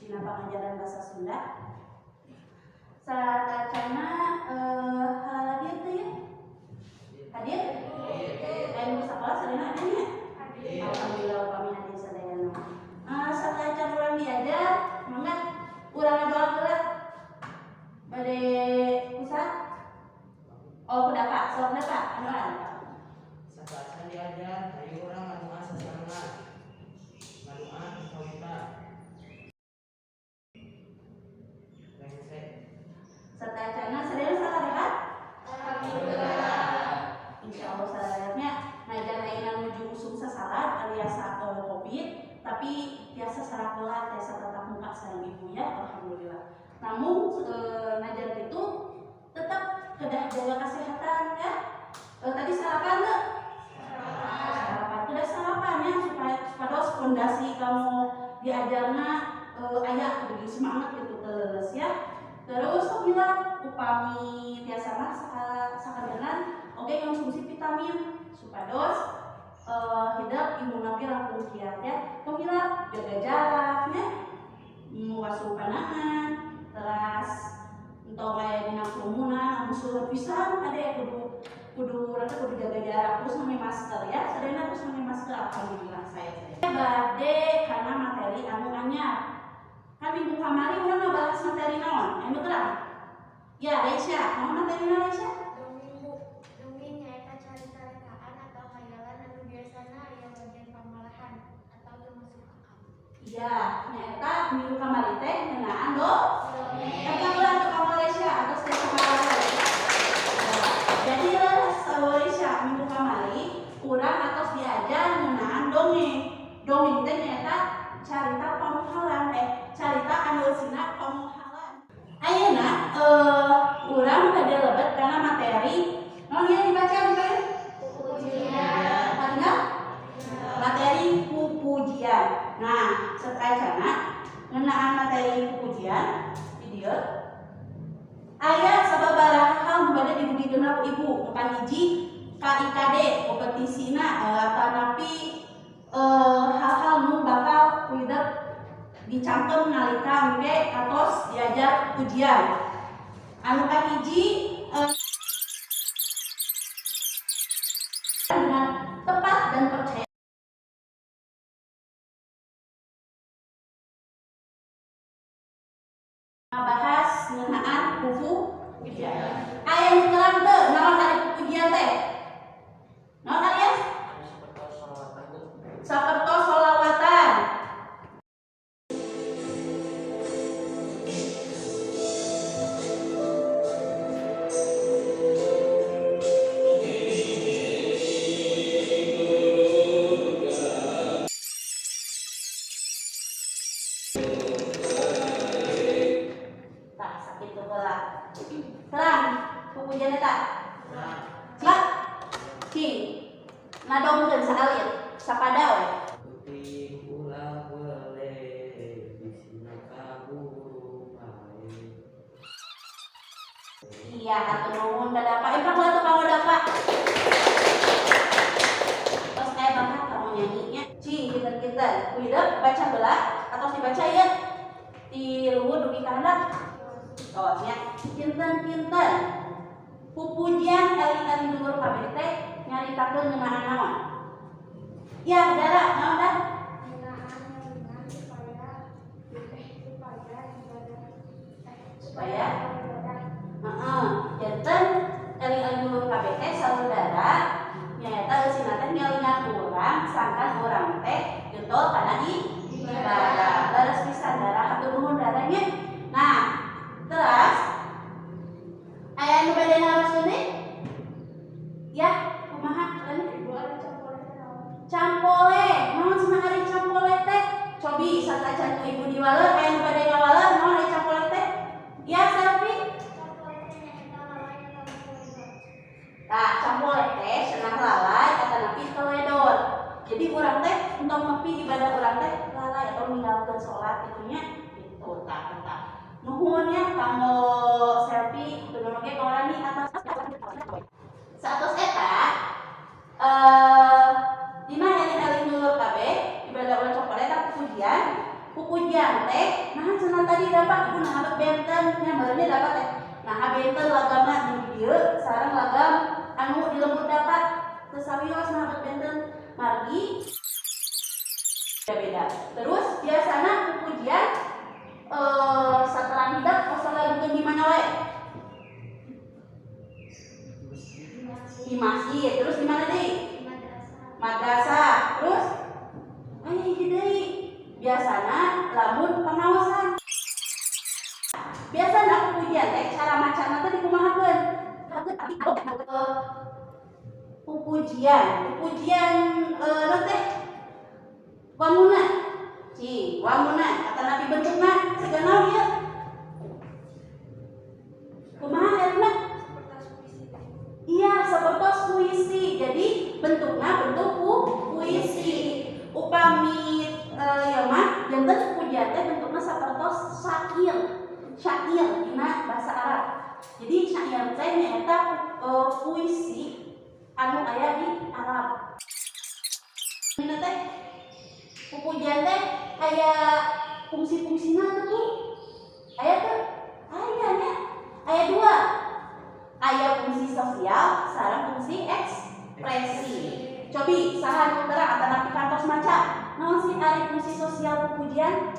dina pengajaran bahasa Sunda. Satacana hadir teh ya? Hadir? Anu sakola sadayana adanya? Alhamdulillah kami hadir sadayana. Satacana urang diajar, mangga urang ngadoa heula. Bade pusat? Oh, kudapak, sok dapak, anu ada. Satacana diajar, ayo urang ngadoa sasana. Ngadoa kawita. Satacana sadayana sakarehat? Alhamdulillah. Insyaallah sadaratnya ngajar ayeuna nuju usum sasalat alias Covid, tapi biasa sarakeula tiasa tatap muka sareng ibu ya, alhamdulillah. Namun ngajar itu tetap kedah jaga kesehatan ya. Tadi sarapan enggak? Sarapan. Kedah sarapan ya supaya fondasi kamu diajarna aya kudu semangat gitu terus ya. Terus bilang upami biasa mah sakalian oke konsumsi vitamin supados hidup imunna rampung kiat ya. Pemila jaga jaraknya, muasuh panangan, teras entau aya dina kerumunan, musuh pisan ade kudu jaga jarak terus memakai masker ya. Sadayana terus memakai masker alhamdulillah saya. Bade karena materi anu anyar. Kan minggu kamari urang ngabahas materi naon? Anu terang? Ya, Aisyah, naon materi naon Aisyah? Dongeng nyaeta carita-caritaan atau khayalan anu biasana aya bagian pamalahan atau termasuk akal. Iya, nyaeta minggu kamari teh ngeunaan dongeng. Eta ulah teu kamari Aisyah atas teh kamari. Jadi Aisyah minggu kamari urang atos diajar ngeunaan dongeng. Dongeng teh nyaeta carita pamuhalan carita anu eusina pamuhalan. Ayeuna urang bade lebet kana materi naon ya dibaca bukan? Pupujian. Karena materi pupujian. Nah, satacana ngeunaan materi pupujian di dieu aya sababaraha hal nu bade dibudikeun ku ibu. Empat hiji KIKD kompetisina atanapi hal-hal nu bakal hidup dicangkem nalika engke atos diajar ujian. Anu kahiji dengan tepat dan percaya. Bahas ngeunaan pupujian. Aya nu terang teu naon ari pupujian teh? Naon ari ya? Sapertos sholawatan. Tah sakitu heula. Terang pupujian eta? Siap? Cing. Nadongkeun saalir, sapada we. Putih ulah boleh bisina kaburu bae. Iya, atuh nuhun dadapa. Pak ulah teu kawa dapa. Tos aya bakat kamu nyanyinya. Cing kinten-kinten. Hideuk baca belah atau dibaca ya? Di luhur dugi ka handap. Oh nya. Kinten-kinten. Pupujian eling-eling dulur kabeh teh nyaritakeun ngeunaan naon? Ya, Dara, naon dah? Ngeunaan Supaya janten eling-eling dulur kabeh teh saudara nyaeta eusina teh ngelingan urang sangkan urang teh getol kana ibadah. Leres pisan Dara, hatur nuhun Daranya. Nah, terus aya anu bade naroskeun deui? Ya, kumaha? Ibu ada campole. Naon cenah ari campole teh? Cobi satacan ku ibu diwaleun aya anu bade ngawaleun naon ari campole teh? Ya, Selvi. Nah, campole teh cenah lalai atanapi teledor. Jadi urang teh entong nepi ibadah urang teh lalai atau ninggalkeun salat itunya itu tah. Nuhun ya kanggo Selvi kudu ge kawarani atas satos eta dina eling-eling dulur kabeh ibadah urang campole eta pupujian pujian teh nah cenah tadi dapat ibu nah benten nya barunya dapat teh nah benten lagamna di dieu sareng lagam anu di lembut dapat tesawios nah benten margi beda. Terus biasana pujian setelah hidup masalah bukan di mana we? Di masjid. Terus di mana deh? Madrasah. Terus deui. Biasana lamun pengawasan. Biasana pujian teh cara macana teh dikumahakeun. Pujian naon teh? Wamuna, wamuna, kata Nabi bentukna, siga naon ieu? Kumaha eta? Iya, sapertos puisi. Jadi bentukna bentuk puisi. Upami ya mah janten pujian teh bentukna sapertos syair. Syair dina bahasa Arab. Jadi syair teh nyaeta puisi anu aya di Arab. Dina teh pujian teh kayak fungsi-fungsina tuh aya tuh aya dua aya fungsi sosial sareng fungsi ekspresi. Cobi saha nu terang atanapi kantos maca naon sih ari fungsi sosial pujian?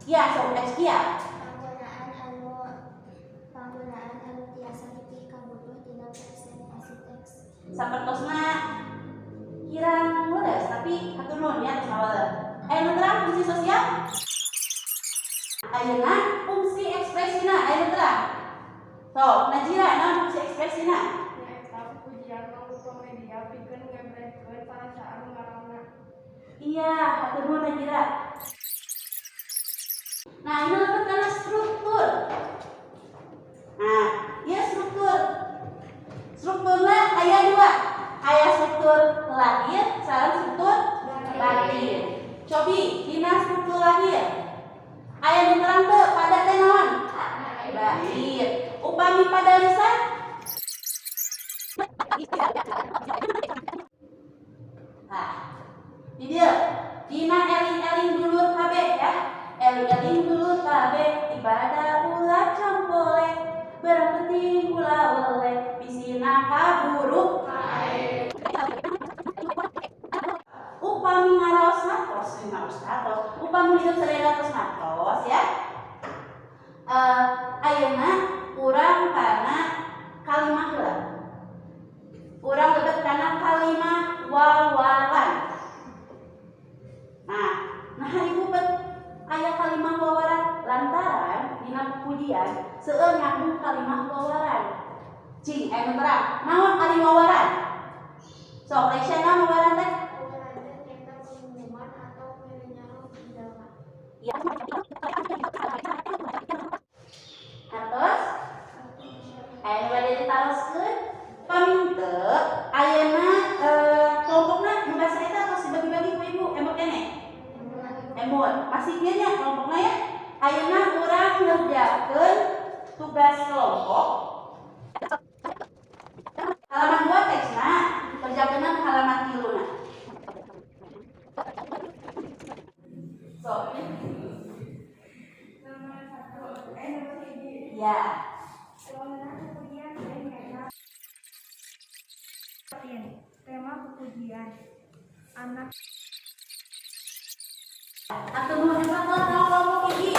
Ya sok ekskia panggunaan anu tiasa dipih kabutuh tina presentasi teks sapertosna kirang leres tapi hatur nuhun ya sawala. Anu terang fungsi sosial ayeuna fungsi ekspresina anu terang so Najira naon fungsi ekspresina nyaeta pujian mangrupa media pikeun ngebrekeun parasaan ngaranna iya hatur nuhun Najira. Nah ini lebih karena struktur. Nah iya strukturnya aya dua aya struktur lahir sareng struktur batin. Cobi dina struktur lahir aya nu terang teu pada teh naon? Batin. Upami pada lisan nah di dieu dina eling-eling dulur kabeh ya eling-eling dulur kabeh ibadah ulah campole barang penting ulah oleh bisina kaburu upami ngaraos natos upami hidup sadaya natos ya ayeuna urang kana kalimah heula urang lebet kana kalimah wawaran. Nah ibu bet aya kalimah wawaran lantaran dina pujian seueur nyambung kalimah wawaran. Cing anu terang naon kalimah wawaran? Sok Lesya naon wawaran teh? wawaran nyaeta pengumuman atau penyaho jalma Ya. Atos aya bade ditaoskeun paminter ayeuna kelompokna nu bahasa eta tos dibagi-bagi ku ibu emot keneh emot masih ieu nya kelompokna ya ayeuna urang ngerjakeun tugas kelompok halaman 2 teksna kerjakeun halaman 3 na so ya tema pujian anak atau mau hebat lo tahu kelompok ini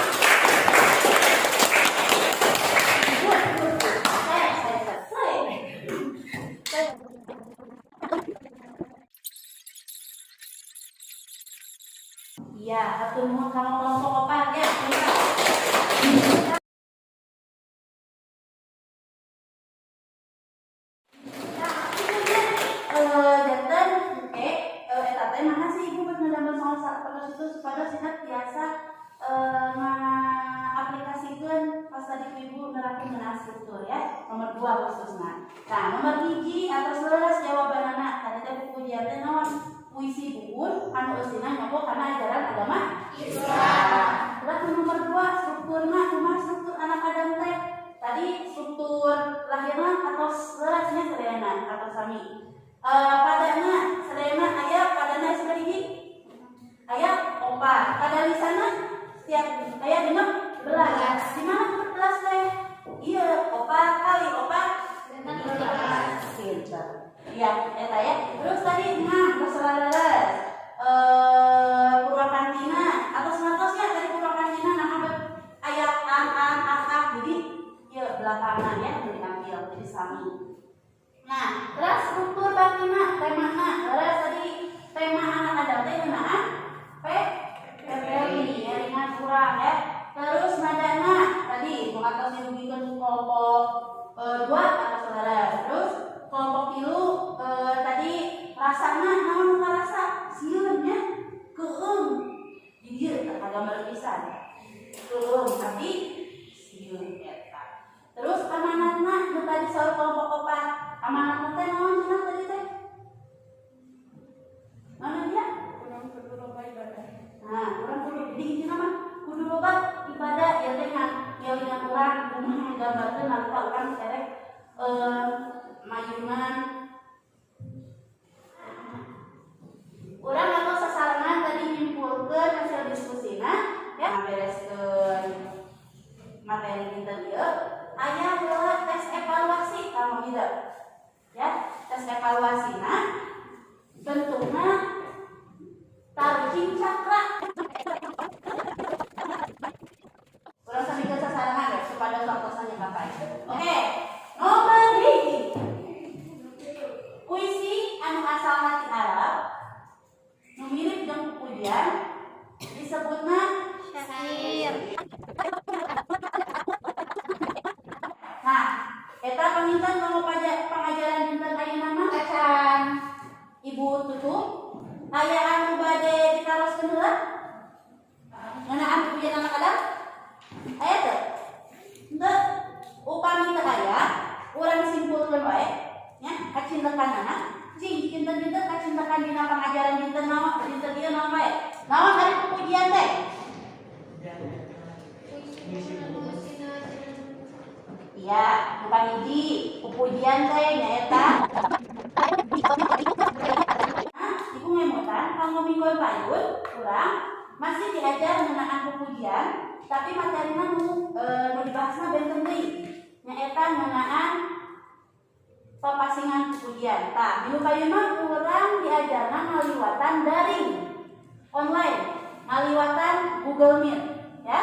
iya atau mau kalau kelompok apa ya pada sikat biasa aplikasikan pas tadi ibu nerapin dengan struktur ya nomor 2 khususnya. Nah nomor 1 atas leres jawaban anak tadi teh pujian teh naon puisi buku anu eusina nyoba karena ajaran agama Islam. Terus nomor 2 strukturna kumaha struktur anak Adam teh tadi struktur lahirna atau leresnya serenan atau sami padana serena aya padana seperti ayat 4 pada lisana Siap. Aya 15. Di mana 14 teh? Iya, 4 kali 4 pinter. Iya, eta ya. Terus tadi kesalahan Purwakantina atau ngatosnya tadi Purwakantina nama aya an jadi ya belakangan ya ditampil jadi sami. Nah, terus struktur batina temana terus tadi tema anak ada teh ngeunaan PPI ya ringan kurang ya. Terus nadana tadi mengatos dirugikeun kelompok 2 atau saudara. Terus kelompok 3 tadi rasana naon rasa sieun nya keung di dieu tah gambar pisan. Keung tapi sieun eta. Terus amanatna nu tadi saur kelompok 4. Amanatna teh naon cenah tadi teh? Mana dia? Kurang kudu loba ibadah. Nah, urang kudu jadi intina mah kudu loba ibadah ya teh ngelingan urang kumaha nggambarkeun nalika urang kerek mayungan urang atau sasarangan tadi nyimpulkeun hasil diskusina ya bereskeun materi dinten ieu aya heula tes evaluasi kamu hideu ya tes evaluasina bentukna tarjim cakra urang samikeun sasarangan ya supaya waktosannya kapai. Oke, nomor 1 puisi anu asalna ti Arab nu mirip jeung pujian disebutna Syair. Nah, eta paminten kalau pengajaran dinten ayeuna mah acan Ibu Tutup aya anu bade ditaroskeun heula? Ngeunaan pujian anak Adam? Aya teu? Henteu. Upami teu aya, urang simpulkeun wae nya kacintekanana. Cing dinten-dinten kacintekan dina pangajaran dinten naon? Dinten ieu naon wae? Naon ari pujian teh? Iya, bukan hiji, pujian teh nyaeta. Ibu ngemutan, kalau mingguan payun, kurang masih diajar ngeunaan pujian, tapi materina nu dibahasna benten deui. Nyaeta ngeunaan papasingan pujian. Tah, minggu payun mah urang diajarna ngaliwatan daring online, ngaliwatan Google Meet, ya.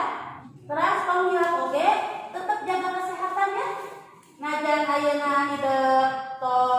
Terus panggil oge tetap jaga kesehatan ya. Ngajar ayeuna hideu tos